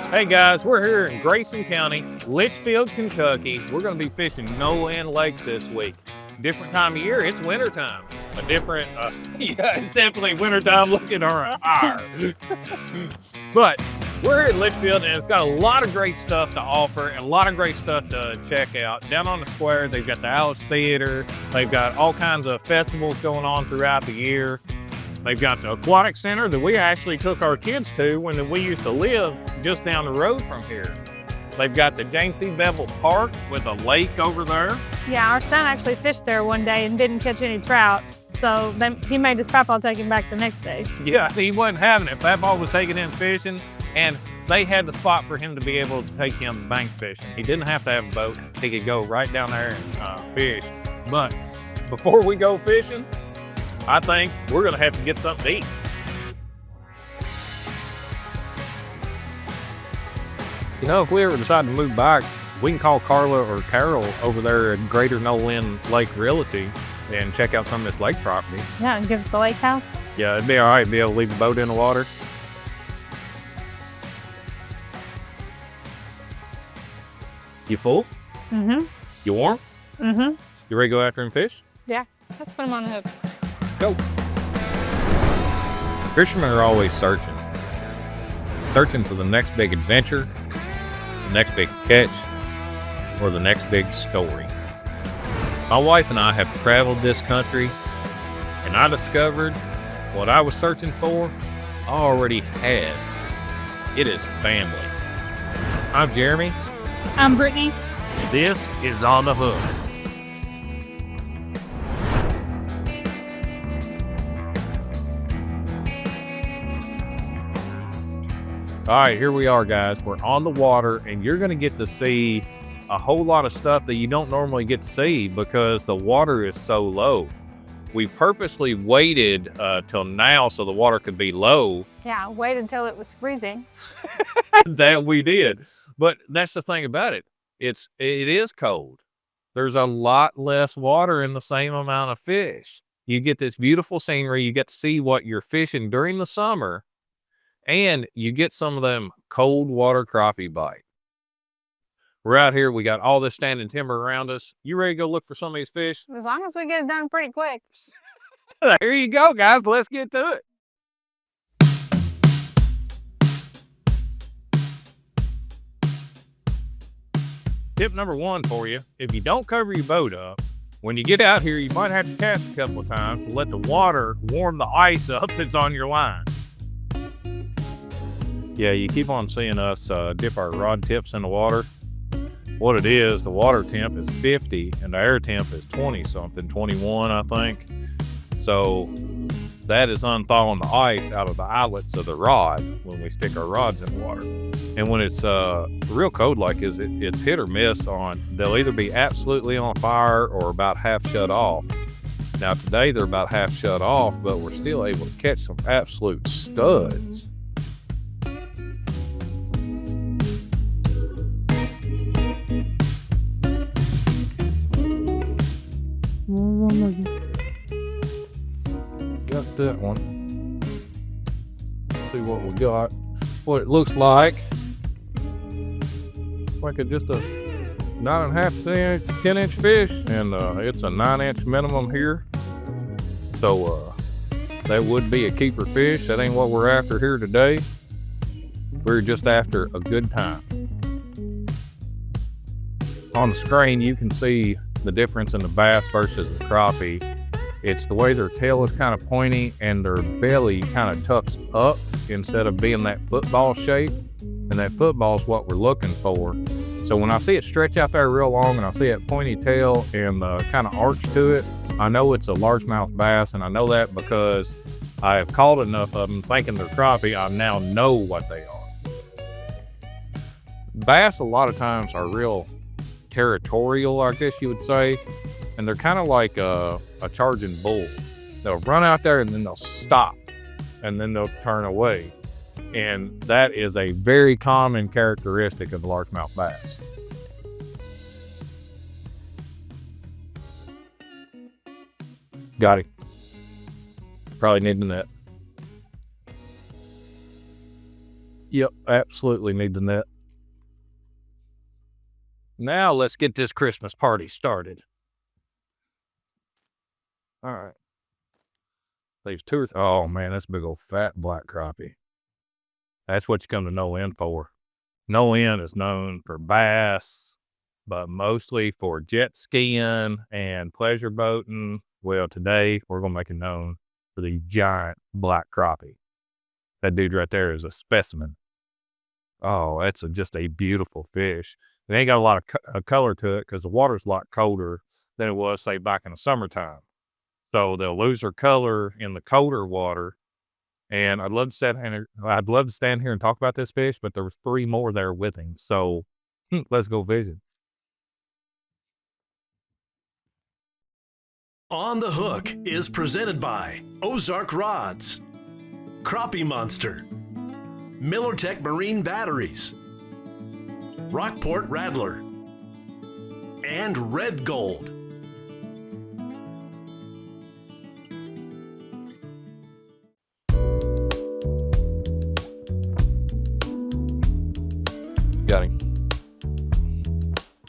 Hey guys, we're here in Grayson County, Litchfield, Kentucky. We're going to be fishing Nolin Lake this week. Different time of year, it's wintertime. A different, yeah, it's definitely wintertime looking around. But we're here in Litchfield and it's got a lot of great stuff to offer and a lot of great stuff to check out. Down on the square, they've got the Alice Theater. They've got all kinds of festivals going on throughout the year. They've got the aquatic center that we actually took our kids to when we used to live just down the road from here. They've got the James D. Bevel Park with a lake over there. Yeah, our son actually fished there one day and didn't catch any trout. So he made his papa take him back the next day. Yeah, he wasn't having it. Papa was taking him fishing and they had the spot for him to be able to take him bank fishing. He didn't have to have a boat. He could go right down there and fish. But before we go fishing, I think we're gonna have to get something to eat. You know, if we ever decide to move back, we can call Carla or Carol over there at Greater Nolin Lake Realty and check out some of this lake property. Yeah, and give us the lake house. Yeah, it'd be all right to be able to leave the boat in the water. You full? Mm-hmm. You warm? Mm-hmm. You ready to go after and fish? Yeah, let's put him on the hook. Let's go. Fishermen are always searching for the next big adventure, the next big catch, or the next big story. My wife and I have traveled this country, and I discovered what I was searching for, I already had. It is family. I'm Jeremy. I'm Brittany. This is On the Hook. All right, here we are, guys. We're on the water, and you're going to get to see a whole lot of stuff that you don't normally get to see because the water is so low. We purposely waited till now so the water could be low. Yeah, wait until it was freezing. That we did. But that's the thing about it. It is cold. There's a lot less water in the same amount of fish. You get this beautiful scenery. You get to see what you're fishing during the summer. And you get some of them cold water crappie bite. We're out here. We got all this standing timber around us. You ready to go look for some of these fish? As long as we get it done pretty quick. There you go, guys. Let's get to it. Tip number one for you. If you don't cover your boat up, when you get out here, you might have to cast a couple of times to let the water warm the ice up that's on your line. Yeah, you keep on seeing us dip our rod tips in the water. What it is, the water temp is 50 and the air temp is 20 something, 21 I think. So that is unthawing the ice out of the eyelets of the rod when we stick our rods in the water. And when it's real cold like this, it's hit or miss on, they'll either be absolutely on fire or about half shut off. Now today they're about half shut off, but we're still able to catch some absolute studs. Got that one. Let's see what we got. What it looks like. Like just a 9.5 inch, 10-inch fish, and it's a 9-inch minimum here. So that would be a keeper fish. That ain't what we're after here today. We're just after a good time. On the screen, you can see the difference in the bass versus the crappie. It's the way their tail is kind of pointy and their belly kind of tucks up instead of being that football shape. And that football is what we're looking for. So when I see it stretch out there real long and I see that pointy tail and kind of arch to it, I know it's a largemouth bass, and I know that because I have caught enough of them thinking they're crappie. I now know what they are. Bass a lot of times are real territorial, I guess you would say, and they're kind of like a charging bull. They'll run out there and then they'll stop and then they'll turn away, and that is a very common characteristic of largemouth bass. Got it. Probably needing that. Yep, absolutely need the net. Now let's get this Christmas party started. All right. These two oh man, that's a big old fat black crappie. That's what you come to Nolin for. Nolin is known for bass, but mostly for jet skiing and pleasure boating. Well, today we're going to make it known for the giant black crappie. That dude right there is a specimen. Oh, that's just a beautiful fish. It ain't got a lot of color to it because the water's a lot colder than it was, say, back in the summertime. So they'll lose their color in the colder water. And I'd love to stand here and talk about this fish, but there was 3 more there with him. So let's go visit. On the Hook is presented by Ozark Rods, Crappie Monster, Millertech Marine Batteries, Rockport Rattler, and Red Gold. Got him.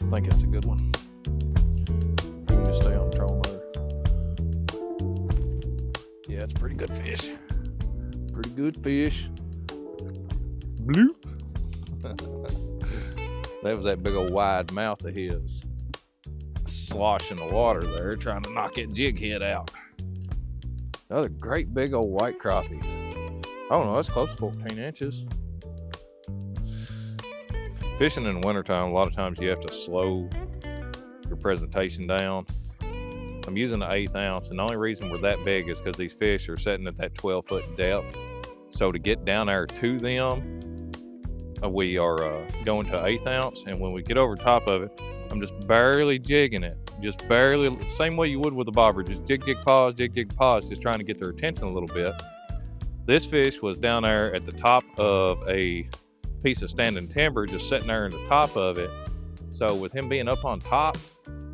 I think that's a good one. You can just stay on the troll motor. Yeah, it's a pretty good fish. Pretty good fish. Bloop. That was that big old wide mouth of his. Sloshing the water there, trying to knock that jighead out. Another great big old white crappie. I don't know, that's close to 14 inches. Fishing in the wintertime, a lot of times you have to slow your presentation down. I'm using the 1/8 ounce, and the only reason we're that big is because these fish are sitting at that 12-foot depth. So to get down there to them, we are going to 1/8 ounce, and when we get over top of it, I'm just barely jigging it. Just barely, the same way you would with a bobber, just jig, pause, just trying to get their attention a little bit. This fish was down there at the top of a piece of standing timber, just sitting there in the top of it. So with him being up on top,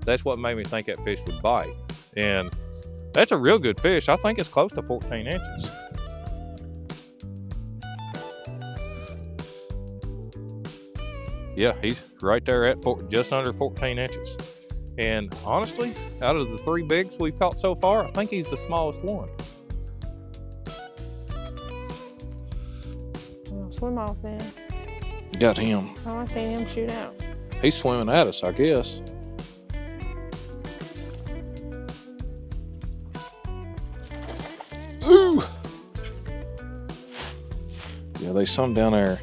that's what made me think that fish would bite. And that's a real good fish. I think it's close to 14 inches. Yeah, he's right there at just under 14 inches. And honestly, out of the 3 bigs we've caught so far, I think he's the smallest one. Swim off then. Got him. Oh, I seen him shoot out. He's swimming at us, I guess. Ooh! Yeah, there's some down there.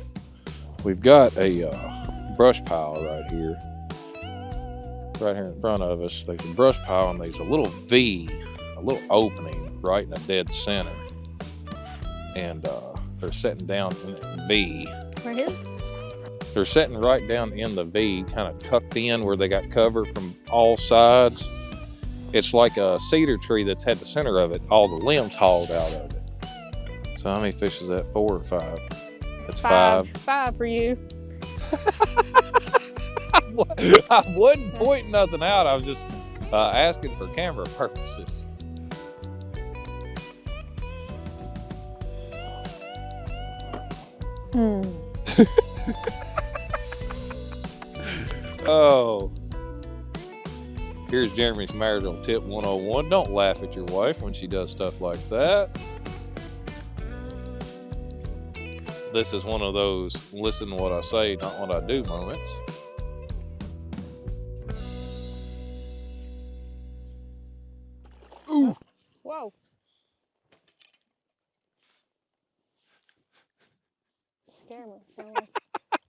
We've got a brush pile right here in front of us. There's a brush pile and there's a little V, a little opening right in the dead center. And they're sitting down in that V. Right here? They're sitting right down in the V, kind of tucked in where they got cover from all sides. It's like a cedar tree that's had the center of it, all the limbs hauled out of it. So how many fish is that, 4 or 5? That's 5. 5 for you. I wasn't pointing nothing out. I was just asking for camera purposes. Oh. Here's Jeremy's marital tip 101. Don't laugh at your wife when she does stuff like that. This is one of those listen to what I say, not what I do moments. Ooh. Whoa. Scare me.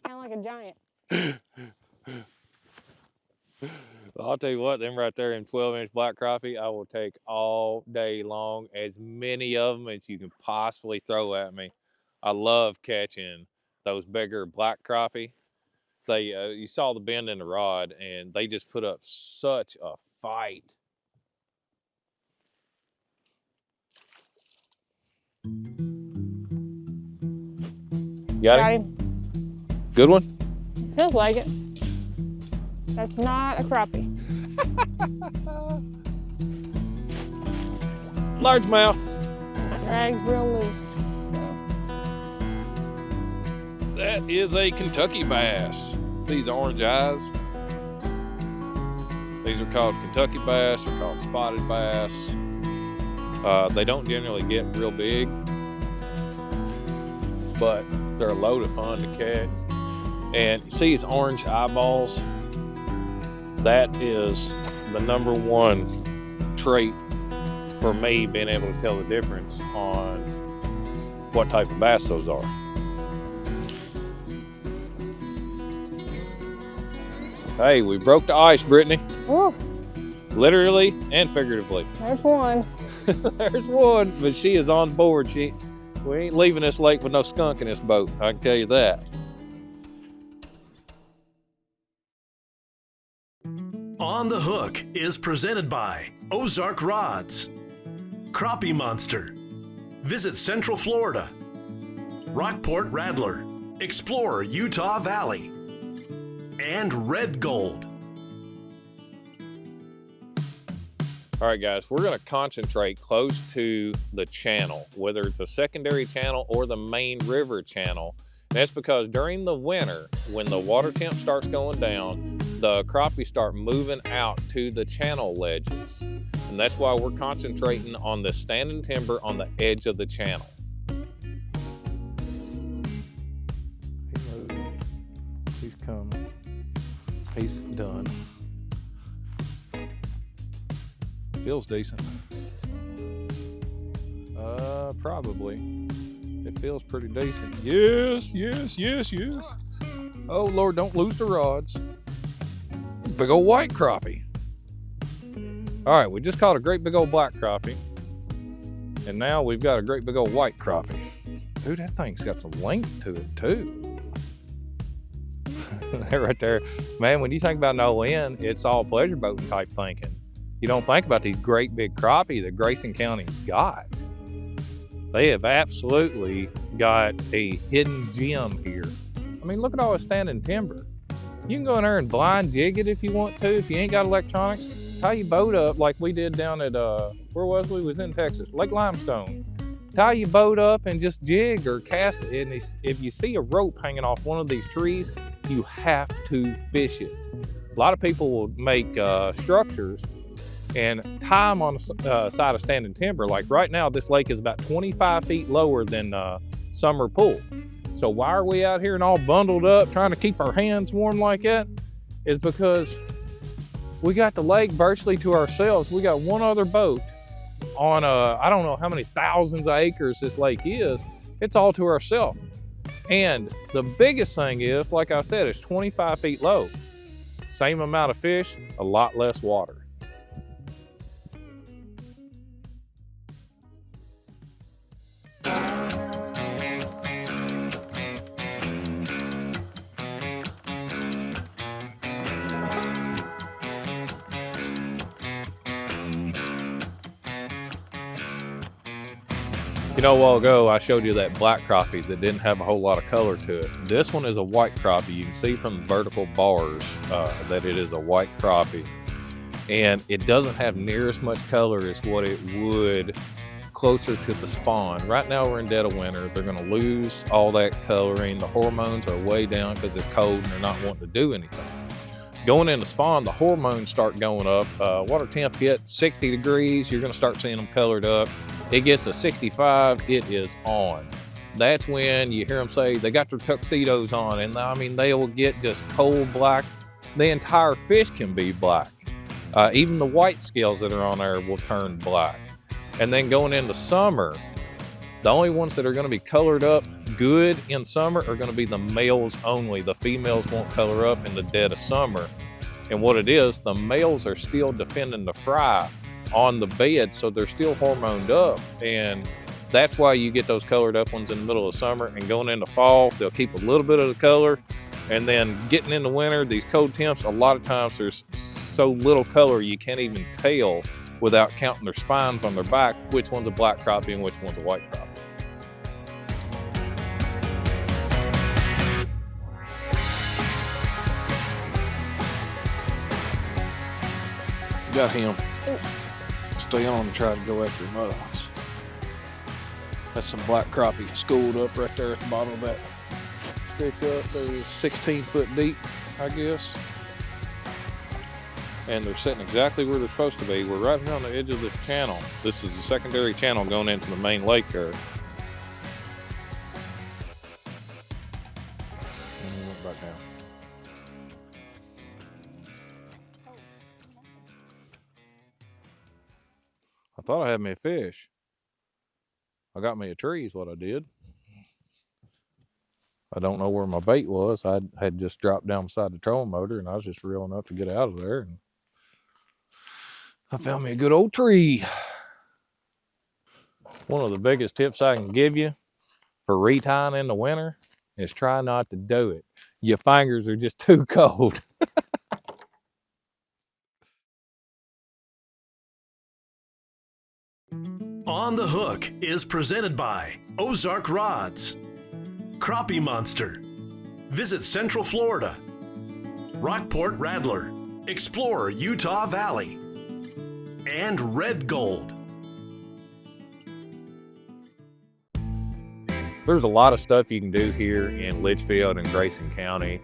Sound like a giant. I'll tell you what, them right there in 12-inch black crappie, I will take all day long, as many of them as you can possibly throw at me. I love catching those bigger black crappie. They, you saw the bend in the rod, and they just put up such a fight. Got him? Good one? Feels like it. That's not a crappie. Largemouth. That drag's real loose. That is a Kentucky bass. See these orange eyes? These are called Kentucky bass. They're called spotted bass. They don't generally get real big, but they're a load of fun to catch. And see his orange eyeballs? That is the number one trait for me being able to tell the difference on what type of bass those are. Hey, we broke the ice, Brittany. Ooh, Literally and figuratively. there's one. There's one, but she is on board. We ain't leaving this lake with no skunk in this boat, I can tell you that. On the Hook is presented by Ozark Rods, Crappie Monster, Visit Central Florida, Rockport Rattler, Explore Utah Valley, and Red Gold. All right, guys, we're going to concentrate close to the channel, whether it's a secondary channel or the main river channel. That's because during the winter, when the water temp starts going down, the crappie start moving out to the channel ledges. And that's why we're concentrating on the standing timber on the edge of the channel. He's coming. He's done. Feels decent. Probably. It feels pretty decent. Yes, yes, yes, yes. Oh Lord, don't lose the rods. Big old white crappie. All right, we just caught a great big old black crappie. And now we've got a great big old white crappie. Dude, that thing's got some length to it too. That right there. Man, when you think about Nolin, it's all pleasure boating type thinking. You don't think about these great big crappie that Grayson County's got. They have absolutely got a hidden gem here. I mean, look at all the standing timber. You can go in there and blind jig it if you want to. If you ain't got electronics, tie your boat up like we did down at, where was we? We was in Texas, Lake Limestone. Tie your boat up and just jig or cast it. And if you see a rope hanging off one of these trees, you have to fish it. A lot of people will make structures and tie them on the side of standing timber. Like right now, this lake is about 25 feet lower than Summer Pool. So why are we out here and all bundled up trying to keep our hands warm like that? Is because we got the lake virtually to ourselves. We got one other boat on I don't know how many thousands of acres this lake is. It's all to ourselves. And the biggest thing is, like I said, it's 25 feet low. Same amount of fish, a lot less water. You know, a while ago, I showed you that black crappie that didn't have a whole lot of color to it. This one is a white crappie. You can see from the vertical bars that it is a white crappie. And it doesn't have near as much color as what it would closer to the spawn. Right now, we're in dead of winter. They're going to lose all that coloring. The hormones are way down because it's cold and they're not wanting to do anything. Going into spawn, the hormones start going up. Water temp hit 60 degrees. You're going to start seeing them colored up. It gets to 65, it is on. That's when you hear them say they got their tuxedos on, and I mean, they will get just coal black. The entire fish can be black. Even the white scales that are on there will turn black. And then going into summer, the only ones that are going to be colored up good in summer are going to be the males only. The females won't color up in the dead of summer. And what it is, the males are still defending the fry on the bed, so they're still hormoned up, and that's why you get those colored up ones in the middle of summer. And going into fall, they'll keep a little bit of the color, and then getting into winter, these cold temps, a lot of times there's so little color you can't even tell without counting their spines on their back which one's a black crappie and which one's a white crappie. Got him. Stay on and try to go after them other ones. That's some black crappie schooled up right there at the bottom of that stick up. They're 16 foot deep, I guess. And they're sitting exactly where they're supposed to be. We're right here on the edge of this channel. This is the secondary channel going into the main lake there. And we went back down. I thought I had me a fish. I got me a tree is what I did. I don't know where my bait was. I had just dropped down beside the trolling motor and I was just reeling up to get out of there. And I found me a good old tree. One of the biggest tips I can give you for retying in the winter is try not to do it. Your fingers are just too cold. On the Hook is presented by Ozark Rods, Crappie Monster. Visit Central Florida, Rockport Rattler, explore Utah Valley, and Red Gold. There's a lot of stuff you can do here in Litchfield and Grayson County.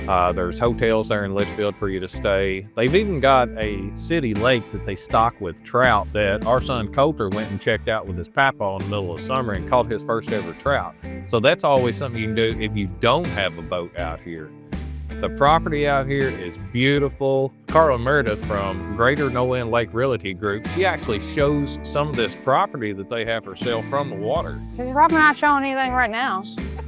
There's hotels there in Litchfield for you to stay. They've even got a city lake that they stock with trout that our son Coulter went and checked out with his papa in the middle of summer and caught his first ever trout. So that's always something you can do if you don't have a boat out here. The property out here is beautiful. Carla Meredith from Greater Nolin Lake Realty Group, she actually shows some of this property that they have for sale from the water. She's probably not showing anything right now.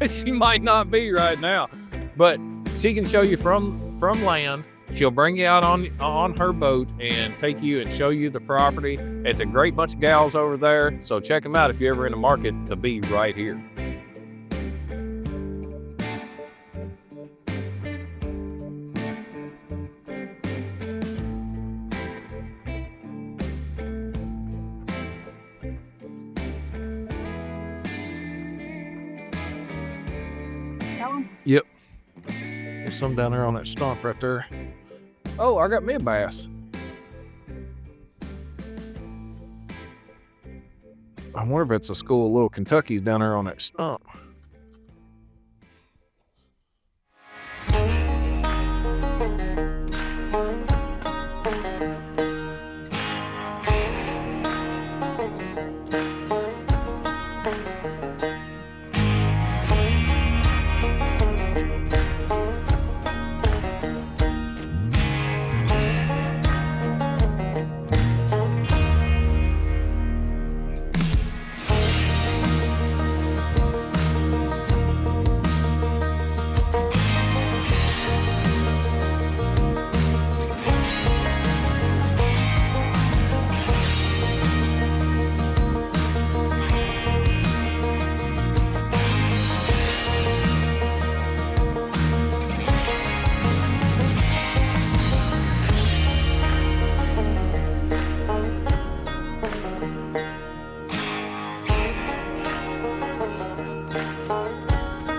She might not be right now, but she can show you from land. She'll bring you out on her boat and take you and show you the property. It's a great bunch of gals over there, so check them out if you're ever in the market to be right here. Yep. There's some down there on that stump right there. Oh, I got me a bass. I wonder if it's a school of little Kentuckies down there on that stump.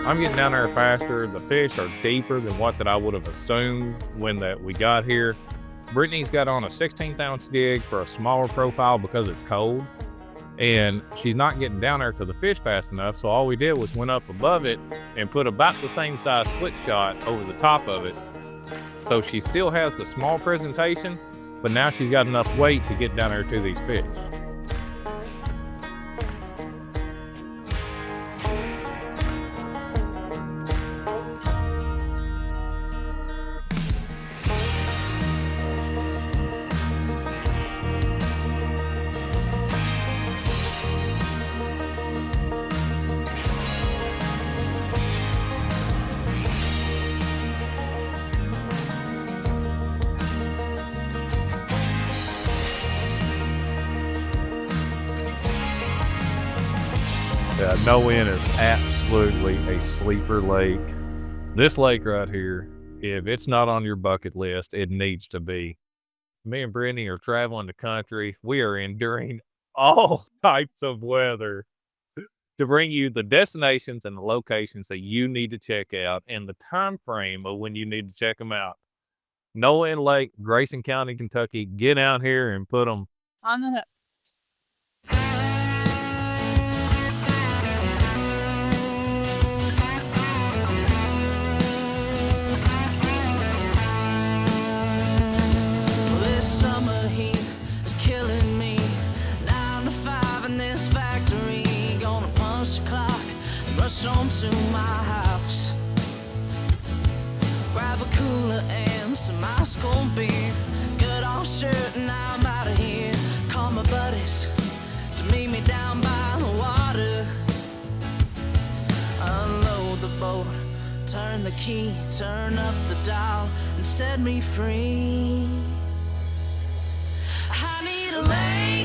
I'm getting down there faster. The fish are deeper than what that I would have assumed when we got here. Brittany's got on a 16th ounce jig for a smaller profile because it's cold. And she's not getting down there to the fish fast enough. So all we did was went up above it and put about the same size split shot over the top of it. So she still has the small presentation, but now she's got enough weight to get down there to these fish. Yeah, Nolin is absolutely a sleeper lake. This lake right here, if it's not on your bucket list, it needs to be. Me and Brittany are traveling the country. We are enduring all types of weather to bring you the destinations and the locations that you need to check out and the time frame of when you need to check them out. Nolin Lake, Grayson County, Kentucky. Get out here and put them On the hook. Grab a cooler and some ice cold beer. Good off shirt and I'm out of here. Call my buddies to meet me down by the water. Unload the boat, turn the key, turn up the dial, and set me free. I need a lane.